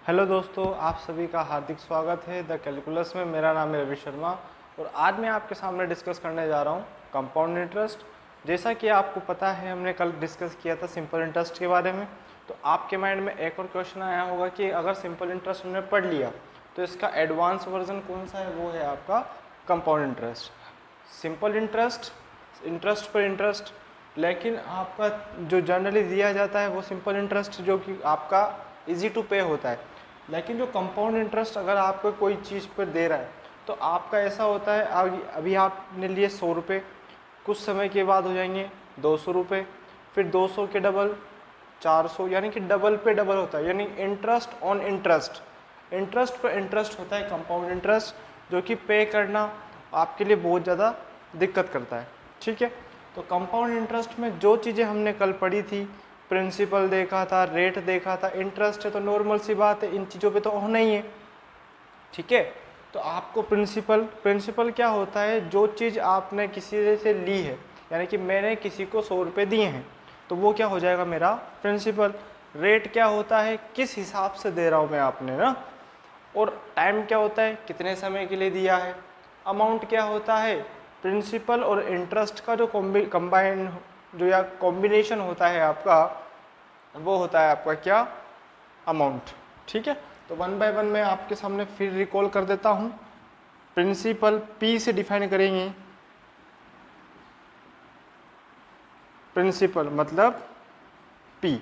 Hello दोस्तों, आप सभी का हार्दिक स्वागत है द कैलकुलस में। मेरा नाम है रवि शर्मा और आज मैं आपके सामने डिस्कस करने जा रहा हूँ कंपाउंड इंटरेस्ट। जैसा कि आपको पता है, हमने कल डिस्कस किया था सिंपल इंटरेस्ट के बारे में। तो आपके माइंड में एक और क्वेश्चन आया होगा कि अगर सिंपल इंटरेस्ट हमने पढ़ लिया तो इसका एडवांस वर्जन कौन सा है? वो है आपका compound interest. Simple interest, interest पर इंटरेस्ट, लेकिन आपका जो जनरली दिया जाता है वो सिंपल इंटरेस्ट जो कि आपका इजी टू पे होता है। लेकिन जो कंपाउंड इंटरेस्ट अगर आपको कोई चीज़ पर दे रहा है तो आपका ऐसा होता है, अभी आपने लिए 100 रुपये, कुछ समय के बाद हो जाएंगे 200 रुपये, फिर 200 के डबल 400, यानी कि डबल पे डबल होता है, यानी इंटरेस्ट ऑन इंटरेस्ट, इंटरेस्ट पर इंटरेस्ट होता है कंपाउंड इंटरेस्ट, जो कि पे करना आपके लिए बहुत ज़्यादा दिक्कत करता है। ठीक है, तो कंपाउंड इंटरेस्ट में जो चीज़ें हमने कल पढ़ी थी, प्रिंसिपल देखा था, रेट देखा था, इंटरेस्ट है तो नॉर्मल सी बात है, इन चीज़ों पे तो होना ही है। ठीक है, तो आपको प्रिंसिपल क्या होता है? जो चीज़ आपने किसी से ली है, यानी कि मैंने किसी को 100 रुपये दिए हैं तो वो क्या हो जाएगा? मेरा प्रिंसिपल। रेट क्या होता है? किस हिसाब से दे रहा हूँ मैं आपने ना। और टाइम क्या होता है? कितने समय के लिए दिया है। अमाउंट क्या होता है? प्रिंसिपल और इंटरेस्ट का जो कंबाइन जो या कॉम्बिनेशन होता है आपका, वो होता है आपका क्या? अमाउंट। ठीक है, तो वन बाय वन मैं आपके सामने फिर रिकॉल कर देता हूँ। प्रिंसिपल पी से डिफाइन करेंगे। प्रिंसिपल मतलब पी।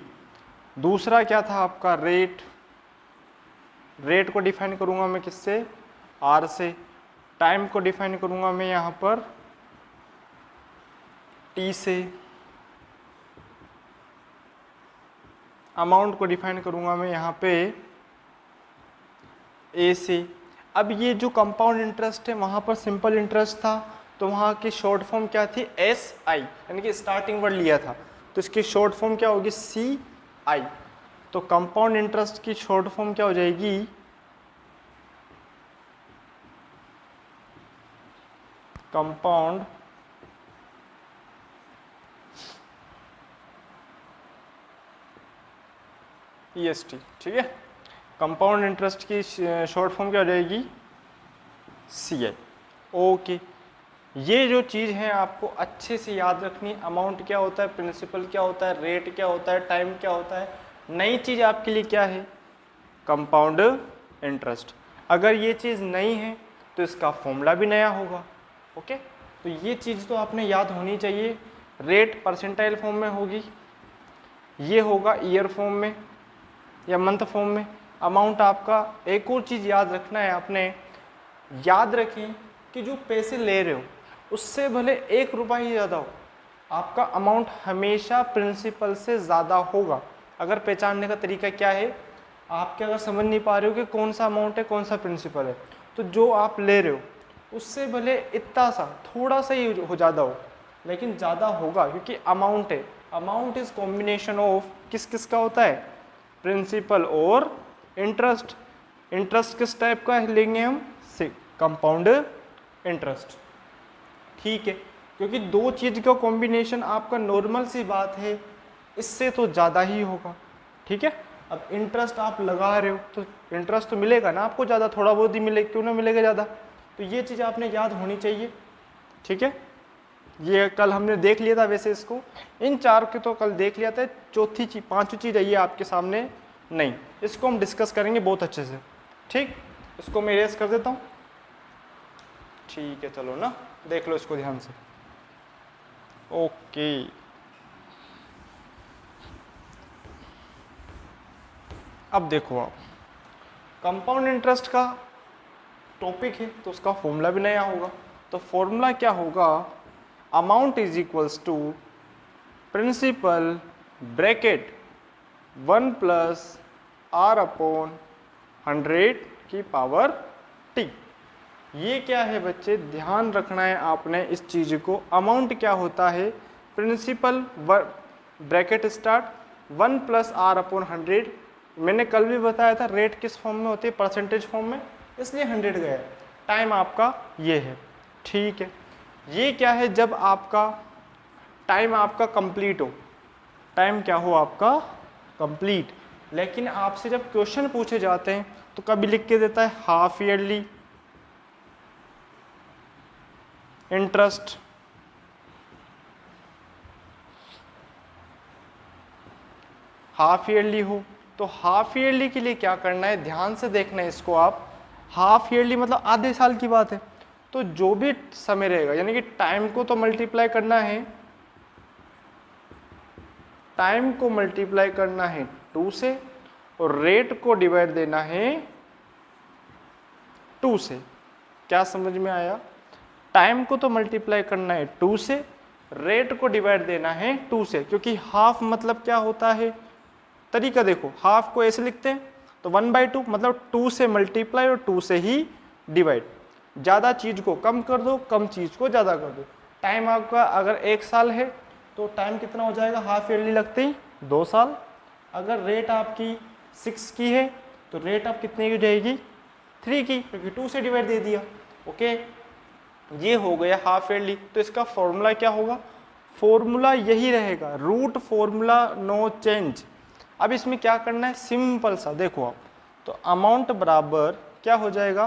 दूसरा क्या था आपका? रेट। रेट को डिफाइन करूंगा मैं किससे? आर से। टाइम को डिफाइन करूंगा मैं यहाँ पर टी से। अमाउंट को डिफाइन करूंगा मैं यहाँ पे ए से। अब ये जो कंपाउंड इंटरेस्ट है, वहाँ पर सिंपल इंटरेस्ट था तो वहाँ की शॉर्ट फॉर्म क्या थी? एस आई, यानी कि स्टार्टिंग वर्ड लिया था तो इसकी शॉर्ट फॉर्म क्या होगी? सी आई। तो कंपाउंड इंटरेस्ट की शॉर्ट फॉर्म क्या हो जाएगी? Compound EST. ठीक है, कंपाउंड इंटरेस्ट की शॉर्ट फॉर्म क्या हो जाएगी? सी आई। ओके, ये जो चीज़ है आपको अच्छे से याद रखनी। अमाउंट क्या होता है, प्रिंसिपल क्या होता है, रेट क्या होता है, टाइम क्या होता है। नई चीज़ आपके लिए क्या है? Compound interest. अगर ये चीज़ नई है तो इसका फॉर्मूला भी नया होगा। ओके, तो ये चीज़ तो आपने याद होनी चाहिए। रेट परसेंटाइल फॉर्म में होगी, ये होगा ईयर फॉर्म में या मंथ फॉर्म में। अमाउंट आपका, एक और चीज़ याद रखना है आपने, याद रखें कि जो पैसे ले रहे हो उससे भले 1 रुपया ही ज़्यादा हो, आपका अमाउंट हमेशा प्रिंसिपल से ज़्यादा होगा। अगर पहचानने का तरीका क्या है, आपके अगर समझ नहीं पा रहे हो कि कौन सा अमाउंट है कौन सा प्रिंसिपल है, तो जो आप ले रहे हो उससे भले इतना सा थोड़ा सा ही हो ज़्यादा हो, लेकिन ज़्यादा होगा क्योंकि अमाउंट है। अमाउंट इज कॉम्बिनेशन ऑफ किस किस का होता है? प्रिंसिपल और इंटरेस्ट। इंटरेस्ट किस टाइप का लेंगे हम? Compound interest. ठीक है, क्योंकि दो चीज़ का कॉम्बिनेशन आपका नॉर्मल सी बात है, इससे तो ज़्यादा ही होगा। ठीक है, अब इंटरेस्ट आप लगा रहे हो तो इंटरेस्ट तो मिलेगा ना आपको ज़्यादा, थोड़ा बहुत ही मिले, क्यों ना मिलेगा ज़्यादा। तो ये चीज़ आपने याद होनी चाहिए। ठीक है, ये कल हमने देख लिया था वैसे इसको, इन चार के तो कल देख लिया था। चौथी चीज, पांचवी चीज़ आई है आपके सामने नहीं, इसको हम डिस्कस करेंगे बहुत अच्छे से। ठीक, इसको मैं इरेज कर देता हूँ। ठीक है, चलो ना, देख लो इसको ध्यान से। ओके, अब देखो आप, कंपाउंड इंटरेस्ट का टॉपिक है तो उसका फॉर्मूला भी नया होगा। तो फॉर्मूला क्या होगा? Amount is equals to principal bracket 1 plus R upon 100 की पावर टी। ये क्या है बच्चे? ध्यान रखना है आपने इस चीज़ को। अमाउंट क्या होता है? Principal bracket start 1 plus R upon 100। मैंने कल भी बताया था रेट किस फॉर्म में होती है? परसेंटेज फॉर्म में, इसलिए 100 गया। टाइम आपका ये है। ठीक है, ये क्या है? जब आपका टाइम आपका कंप्लीट हो, टाइम क्या हो आपका? कंप्लीट। लेकिन आपसे जब क्वेश्चन पूछे जाते हैं तो कभी लिख के देता है half yearly interest, half yearly हो तो हाफ ईयरली के लिए क्या करना है, ध्यान से देखना है इसको आप। हाफ ईयरली मतलब आधे साल की बात है, तो जो भी समय रहेगा यानी कि टाइम को तो मल्टीप्लाई करना है, टाइम को मल्टीप्लाई करना है 2 से और रेट को डिवाइड देना है 2 से। क्या समझ में आया? टाइम को तो मल्टीप्लाई करना है 2 से, रेट को डिवाइड देना है 2 से, क्योंकि हाफ मतलब क्या होता है, तरीका देखो, हाफ को ऐसे लिखते हैं तो 1/2 मतलब 2 से मल्टीप्लाई और 2 से ही डिवाइड। ज़्यादा चीज़ को कम कर दो, कम चीज़ को ज़्यादा कर दो। टाइम आपका अगर 1 साल है तो टाइम कितना हो जाएगा, हाफ ईयरली लगते ही 2 साल। अगर रेट आपकी 6 की है तो रेट आप कितने की हो जाएगी, 3 की, क्योंकि 2 से डिवाइड दे दिया। ओके, ये हो गया हाफ ईयरली। तो इसका फॉर्मूला क्या होगा, फॉर्मूला यही रहेगा, रूट फॉर्मूला नो चेंज। अब इसमें क्या करना है, सिंपल सा देखो आप, तो अमाउंट बराबर क्या हो जाएगा,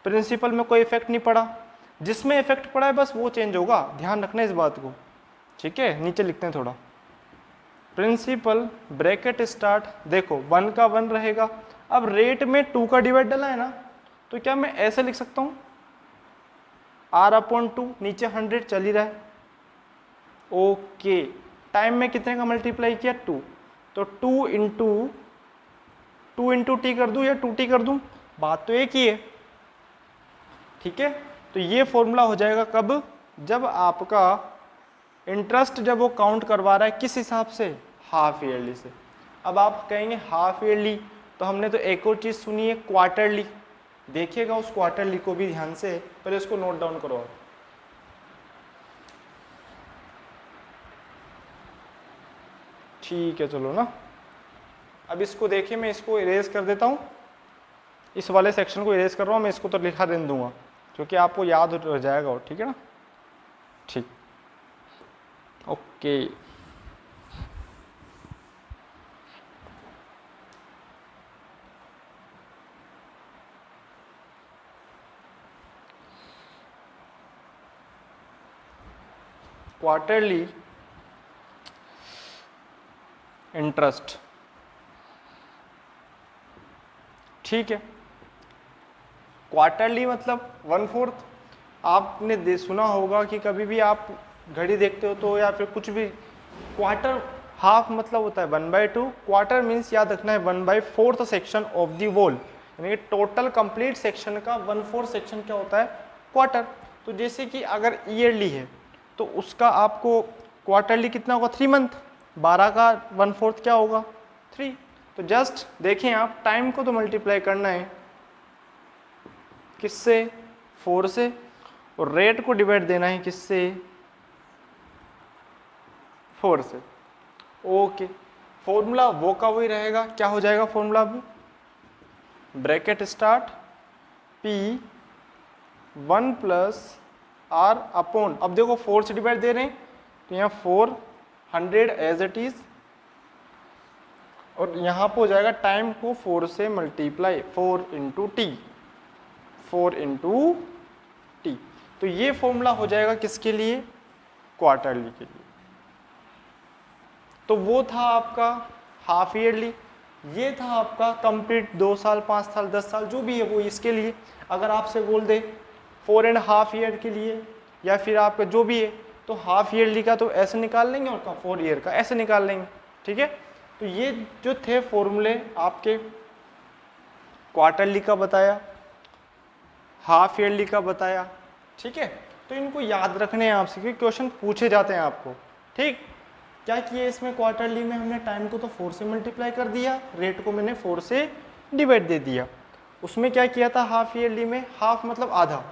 प्रिंसिपल में कोई इफेक्ट नहीं पड़ा, जिसमें इफेक्ट पड़ा है बस वो चेंज होगा, ध्यान रखना इस बात को। ठीक है, नीचे लिखते हैं थोड़ा, प्रिंसिपल ब्रैकेट स्टार्ट, देखो 1 का 1 रहेगा। अब रेट में 2 का डिवाइड डाला है ना, तो क्या मैं ऐसे लिख सकता हूँ R/2, नीचे 100 चल ही रहा है। ओके, टाइम में कितने का मल्टीप्लाई किया, 2, तो 2 इंटू टी कर दूं या 2t कर दूं, बात तो एक ही है। ठीक है, तो ये फॉर्मूला हो जाएगा कब, जब आपका इंटरेस्ट जब वो काउंट करवा रहा है किस हिसाब से, हाफ ईयरली से। अब आप कहेंगे हाफ ईयरली, तो हमने तो एक और चीज़ सुनी है क्वार्टरली, देखिएगा उस क्वार्टरली को भी ध्यान से, पहले उसको नोट डाउन करो। ठीक है, चलो ना, अब इसको देखिए, मैं इसको इरेज कर देता हूँ, इस वाले सेक्शन को इरेज कर रहा हूँ मैं, इसको तो लिखा दे दूंगा क्योंकि आपको याद हो जाएगा और, ठीक है ना, ठीक, ओके। क्वार्टरली इंटरेस्ट, ठीक है, क्वार्टरली मतलब 1/4। आपने सुना होगा कि कभी भी आप घड़ी देखते हो तो, या फिर कुछ भी, क्वार्टर हाफ मतलब होता है 1/2, क्वार्टर मीन्स याद रखना है 1/4 सेक्शन ऑफ दी वोल, यानी कि टोटल कंप्लीट सेक्शन का 1/4 सेक्शन क्या होता है, क्वार्टर। तो जैसे कि अगर ईयरली है तो उसका आपको क्वार्टरली कितना होगा, 3 मंथ, 12 का 1/4 क्या होगा, 3। तो जस्ट देखें आप, टाइम को तो मल्टीप्लाई करना है किससे, 4 से, और रेट को डिवाइड देना है किससे, 4 से। ओके, फॉर्मूला वो का वही रहेगा, क्या हो जाएगा फॉर्मूला, अब ब्रैकेट स्टार्ट P1 + R/, अब देखो 4 से डिवाइड दे रहे हैं तो यहाँ 400 एज इट इज, और यहाँ पे हो जाएगा टाइम को 4 से multiply, 4 into T, 4 into T. तो ये फॉर्मूला हो जाएगा किसके लिए, क्वार्टरली के लिए। तो वो था आपका हाफ ईयरली, ये था आपका कंप्लीट 2 साल, 5 साल, 10 साल जो भी है वो इसके लिए। अगर आपसे बोल दे 4.5 ईयर के लिए, या फिर आपका जो भी है, तो हाफ ईयरली का तो ऐसे निकाल लेंगे और 4 ईयर का ऐसे निकाल लेंगे। ठीक है, तो ये जो थे फॉर्मूले आपके, क्वार्टरली का बताया, हाफ ईयरली का बताया। ठीक है, तो इनको याद रखने हैं आपसे क्योंकि क्वेश्चन पूछे जाते हैं आपको। ठीक, क्या किया इसमें, क्वार्टरली में हमने टाइम को तो 4 से मल्टीप्लाई कर दिया, रेट को मैंने 4 से डिवाइड दे दिया। उसमें क्या किया था हाफ ईयरली में, हाफ मतलब आधा,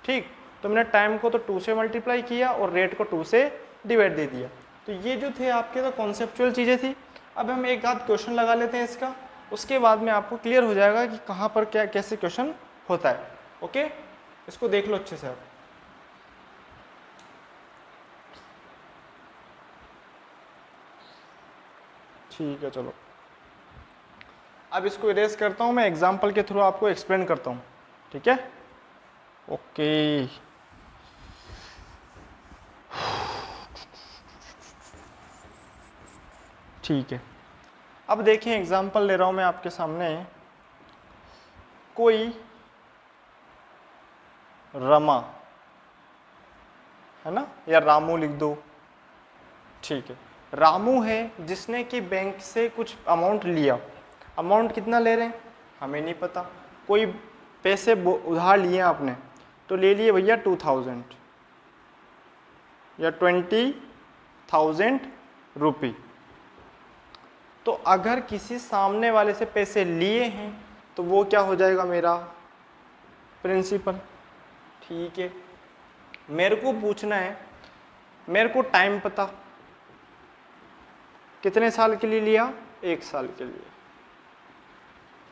ठीक, तो मैंने टाइम को तो 2 से मल्टीप्लाई किया और रेट को 2 से डिवाइड दे दिया। तो ये जो थे आपके तो कॉन्सेप्चुअल चीज़ें थी। अब हम एक आध क्वेश्चन लगा लेते हैं इसका, उसके बाद में आपको क्लियर हो जाएगा कि कहाँ पर क्या कैसे क्वेश्चन होता है। ओके, इसको देख लो अच्छे से आप। ठीक है, चलो अब इसको इरेज करता हूँ, मैं एग्जाम्पल के थ्रू आपको एक्सप्लेन करता हूँ, ठीक है। ओके, ठीक है। अब देखिए एग्जाम्पल ले रहा हूँ मैं आपके सामने, कोई रमा है ना, या रामू लिख दो, ठीक है। रामू है जिसने कि बैंक से कुछ अमाउंट लिया, अमाउंट कितना ले रहे हैं हमें नहीं पता, कोई पैसे उधार लिए आपने तो ले लिए भैया 2000 या 20,000 रुपये। तो अगर किसी सामने वाले से पैसे लिए हैं तो वो क्या हो जाएगा, मेरा प्रिंसिपल, ठीक है। मेरे को पूछना है, मेरे को टाइम पता, कितने साल के लिए लिया, 1 साल के लिए,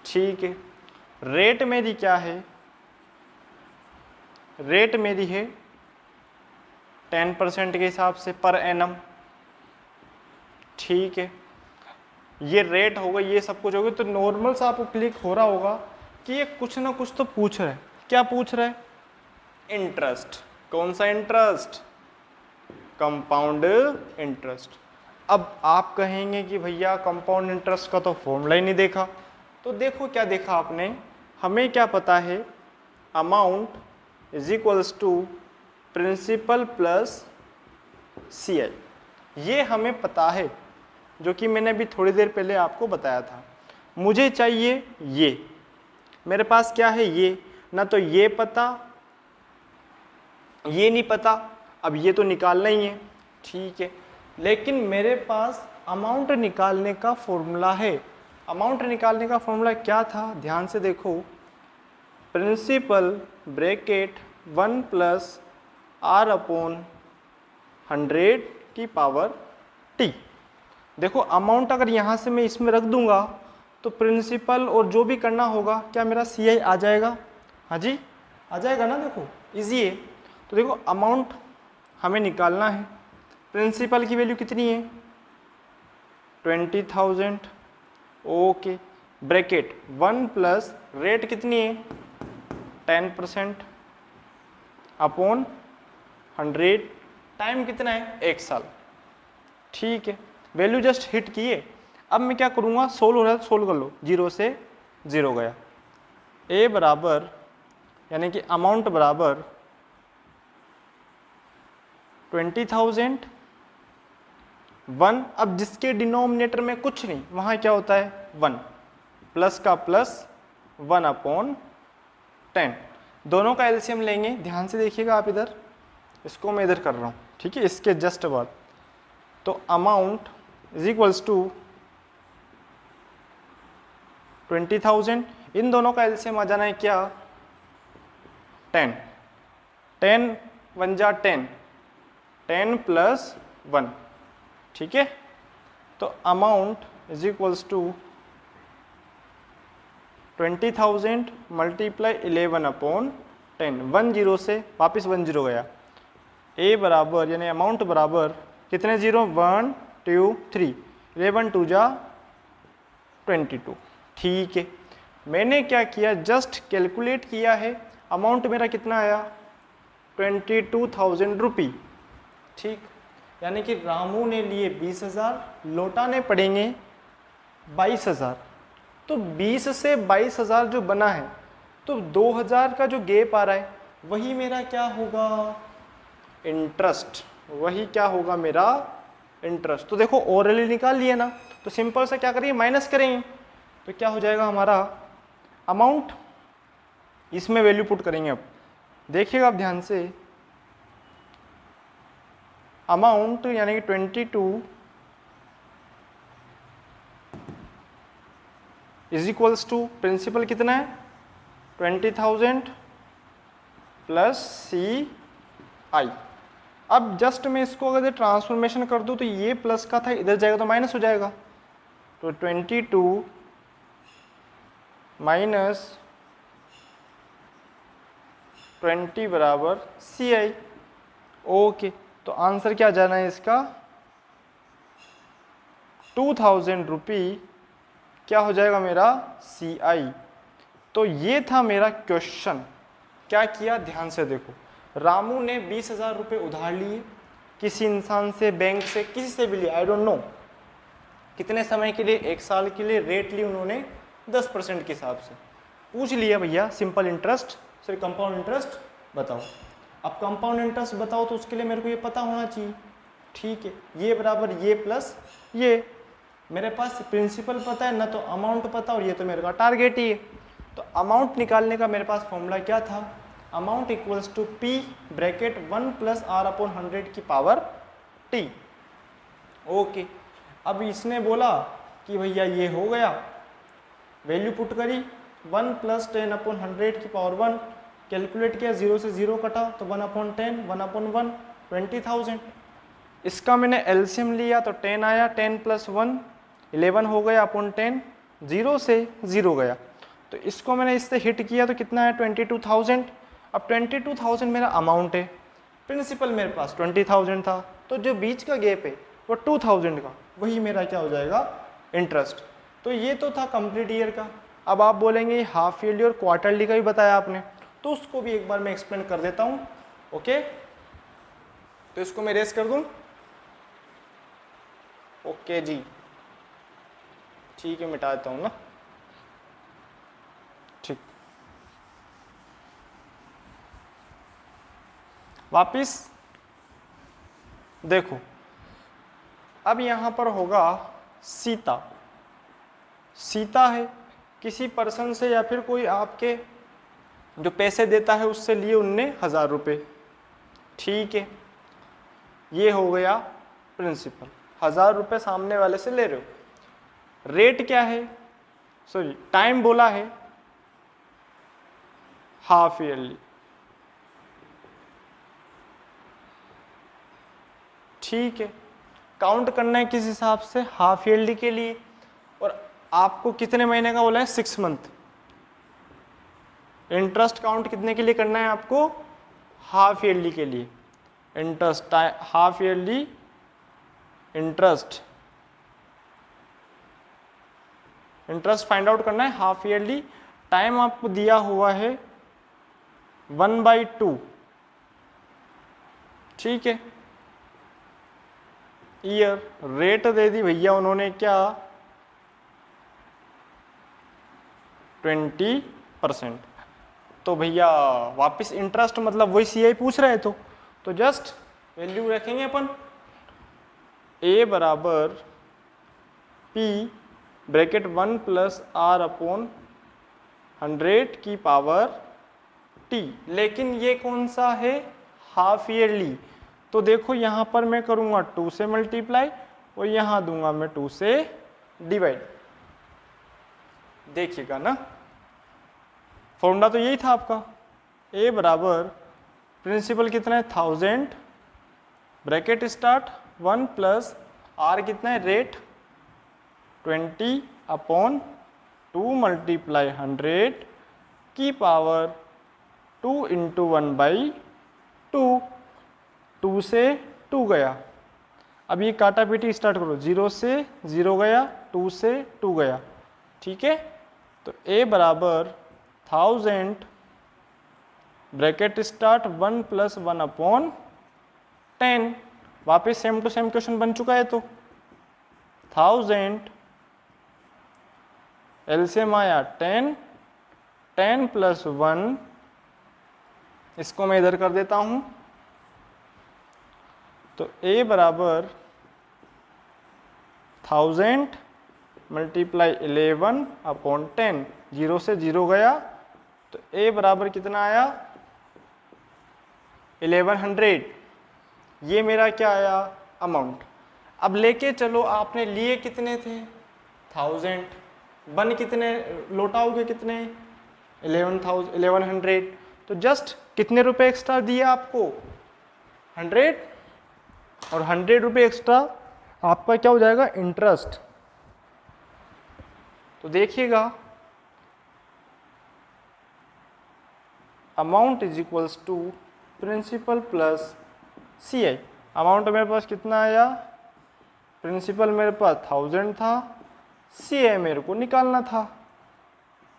ठीक है। रेट मेरी क्या है, रेट मेरी है 10% के हिसाब से पर एनम, ठीक है। ये रेट होगा, ये सब कुछ होगा, तो नॉर्मल सा आपको क्लिक हो रहा होगा कि ये कुछ ना कुछ तो पूछ रहा है। क्या पूछ रहा है, इंटरेस्ट। कौन सा इंटरेस्ट, कंपाउंड इंटरेस्ट। अब आप कहेंगे कि भैया कंपाउंड इंटरेस्ट का तो फॉर्मूला ही नहीं देखा, तो देखो क्या देखा आपने, हमें क्या पता है, amount is equals to principal plus CI, ये हमें पता है, जो कि मैंने अभी थोड़ी देर पहले आपको बताया था। मुझे चाहिए ये, मेरे पास क्या है ये, ना तो ये पता, ये नहीं पता, अब ये तो निकालना ही है, ठीक है। लेकिन मेरे पास अमाउंट निकालने का फॉर्मूला है। अमाउंट निकालने का फॉर्मूला क्या था, ध्यान से देखो, principal bracket 1 plus R upon 100 की पावर T। देखो अमाउंट अगर यहाँ से मैं इसमें रख दूंगा तो प्रिंसिपल और जो भी करना होगा, क्या मेरा CI आ जाएगा, हाँ जी आ जाएगा ना, देखो इजी है। तो देखो अमाउंट हमें निकालना है, प्रिंसिपल की वैल्यू कितनी है 20,000, ओके, ब्रैकेट 1 प्लस रेट कितनी है 10% अपॉन 100, टाइम कितना है 1 साल, ठीक है। वैल्यू जस्ट हिट किए, अब मैं क्या करूँगा, सोल्व हो रहा है सोल्व कर लो, 0 से 0 गया, ए बराबर यानी कि अमाउंट बराबर 20,000 1, अब जिसके डिनोमिनेटर में कुछ नहीं वहाँ क्या होता है 1, प्लस का प्लस 1 अपॉन 10, दोनों का एलसीएम लेंगे, ध्यान से देखिएगा आप इधर, इसको मैं इधर कर रहा हूँ, ठीक है, इसके जस्ट बाद। तो अमाउंट इज इक्वल्स टू 20,000, इन दोनों का एलसीएम आ जाना है क्या 10, 10 1 जा 10, 10 प्लस 1, ठीक है। तो amount is equals to 20,000 multiply 11 upon 10, 1 0 से वापस 1 0 गया, ए बराबर यानी अमाउंट बराबर कितने 0, 1 2 3, 11 2 जा 22, ठीक है। मैंने क्या किया, जस्ट कैलकुलेट किया है, अमाउंट मेरा कितना आया 22,000 रुपये, ठीक। यानी कि रामू ने लिए 20,000, लौटाने पड़ेंगे 22,000, तो 20 से 22,000 जो बना है, तो 2,000 का जो गैप आ रहा है वही मेरा क्या होगा इंटरेस्ट, वही क्या होगा मेरा इंटरेस्ट। तो देखो ओरली निकाल लिए ना, तो सिंपल सा क्या करेंगे माइनस करेंगे, तो क्या हो जाएगा हमारा अमाउंट, इसमें वैल्यू पुट करेंगे। अब देखिएगा आप ध्यान से, अमाउंट यानी कि 22 इज इक्वल्स टू प्रिंसिपल कितना है 20,000 प्लस CI। अब जस्ट मैं इसको अगर ट्रांसफॉर्मेशन कर दूं तो ये प्लस का था, इधर जाएगा तो माइनस हो जाएगा, तो 22 माइनस 20 बराबर CI, ओके। तो आंसर क्या जाना है इसका 2,000 रुपये क्या हो जाएगा मेरा CI। तो ये था मेरा क्वेश्चन। क्या किया ध्यान से देखो, रामू ने 20,000 रुपये उधार लिए किसी इंसान से, बैंक से, किसी से भी लिए, आई डोंट नो कितने समय के लिए, 1 साल के लिए। रेट ली उन्होंने 10% के हिसाब से। पूछ लिया भैया सिंपल इंटरेस्ट सिर्फ कंपाउंड इंटरेस्ट बताओ। अब कंपाउंड इंटरेस्ट बताओ तो उसके लिए मेरे को ये पता होना चाहिए, ठीक है, ये बराबर ये प्लस ये। मेरे पास प्रिंसिपल पता है ना, तो अमाउंट पता, और ये तो मेरे का टारगेट ही है। तो अमाउंट निकालने का मेरे पास फॉर्मूला क्या था, amount equals to P bracket 1 plus R/100 की पावर T। ओके, अब इसने बोला कि भैया ये हो गया, वैल्यू पुट करी 1 प्लस 10/100 की पावर 1, कैलकुलेट किया, 0 से 0 कटा तो 1/10, 1/1 20,000। इसका मैंने एलसीएम लिया तो 10 आया, 10 प्लस 1 11 हो गया अपॉन 10, 0 से 0 गया। तो इसको मैंने इससे हिट किया तो कितना है 22,000। अब 22,000 मेरा अमाउंट है, प्रिंसिपल मेरे पास 20,000 था, तो जो बीच का गैप है वो 2,000 का, वही मेरा क्या हो जाएगा इंटरेस्ट। तो ये तो था कंप्लीट ईयर का। अब आप बोलेंगे हाफ ईयरली और क्वार्टरली का भी बताया आपने, तो उसको भी एक बार मैं एक्सप्लेन कर देता हूँ। ओके, तो इसको मैं रेस कर दूँ। ओके जी, ठीक है, मिटा देता हूँ ना, ठीक। वापिस देखो, अब यहाँ पर होगा सीता। सीता है, किसी पर्सन से या फिर कोई आपके जो पैसे देता है उससे लिए उनने 1,000 रुपये, ठीक है, ये हो गया प्रिंसिपल। 1,000 रुपये सामने वाले से ले रहे हो। रेट क्या है, सॉरी टाइम बोला है हाफ ईयरली, ठीक है। काउंट करना है किस हिसाब से, हाफ ईयरली के लिए। और आपको कितने महीने का बोला है, 6 मंथ। इंटरेस्ट काउंट कितने के लिए करना है आपको, हाफ ईयरली के लिए। Interest half yearly interest find out करना है हाफ ईयरली। टाइम आपको दिया हुआ है 1/2, ठीक है। ईयर, रेट दे दी भैया उन्होंने क्या 20%। तो भैया वापस इंटरेस्ट मतलब वही CI पूछ रहे तो जस्ट वैल्यू रखेंगे अपन, A बराबर P ब्रैकेट 1 प्लस R/100 की पावर T। लेकिन ये कौन सा है, हाफ ईयरली। तो देखो यहाँ पर मैं करूँगा 2 से मल्टीप्लाई और यहाँ दूंगा मैं 2 से डिवाइड। देखिएगा ना, फॉर्मूला तो यही था आपका। A बराबर प्रिंसिपल कितना है 1000 ब्रैकेट स्टार्ट 1 प्लस R कितना है रेट 20/2 मल्टीप्लाई 100 की पावर 2 इंटू 1/2। 2 से 2 गया। अब ये काटा पीटी स्टार्ट करो, 0 से 0 गया, 2 से 2 गया, ठीक है। तो A बराबर 1000 ब्रैकेट स्टार्ट 1 प्लस 1/10। वापस सेम टू सेम क्वेश्चन बन चुका है। तो 1000 एलसीएम आया 10, 10 प्लस 1, इसको मैं इधर कर देता हूं। तो A बराबर 1000 मल्टीप्लाई 11/10, 0 से 0 गया, तो A बराबर कितना आया 1100। ये मेरा क्या आया अमाउंट। अब लेके चलो, आपने लिए कितने थे 1000, बन कितने लौटाओगे कितने 1100। तो जस्ट कितने रुपए एक्स्ट्रा दिए आपको 100, और 100 रुपये एक्स्ट्रा आपका क्या हो जाएगा इंटरेस्ट। तो देखिएगा amount is equals to principal plus CI। Amount मेरे पास कितना आया, प्रिंसिपल मेरे पास 1000 था, CA मेरे को निकालना था।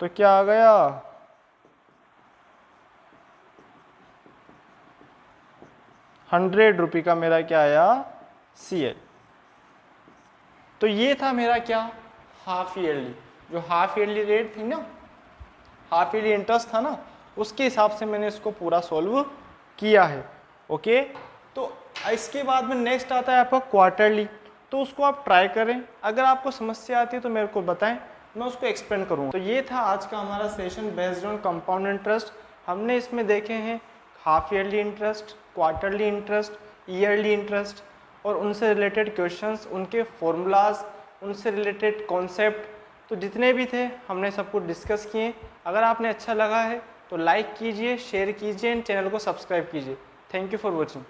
तो क्या आ गया, 100 रुपये का मेरा क्या आया, CA। तो ये था मेरा क्या, हाफ ईयरली, जो हाफ ईयरली रेट थी ना, हाफ ईयरली इंटरेस्ट था ना, उसके हिसाब से मैंने इसको पूरा सॉल्व किया है। ओके, तो इसके बाद में नेक्स्ट आता है आपका क्वार्टरली। तो उसको आप ट्राई करें, अगर आपको समस्या आती है तो मेरे को बताएं, मैं उसको एक्सप्लेन करूँगा। तो ये था आज का हमारा session based on compound interest. हमने इसमें देखे हैं half yearly interest, quarterly interest, yearly interest और उनसे रिलेटेड क्वेश्चंस, उनके फॉर्मूलाज, उनसे रिलेटेड कॉन्सेप्ट, तो जितने भी थे हमने सब कुछ डिस्कस किए। अगर आपने अच्छा लगा है तो लाइक कीजिए, शेयर कीजिए एंड चैनल को सब्सक्राइब कीजिए। Thank you for watching.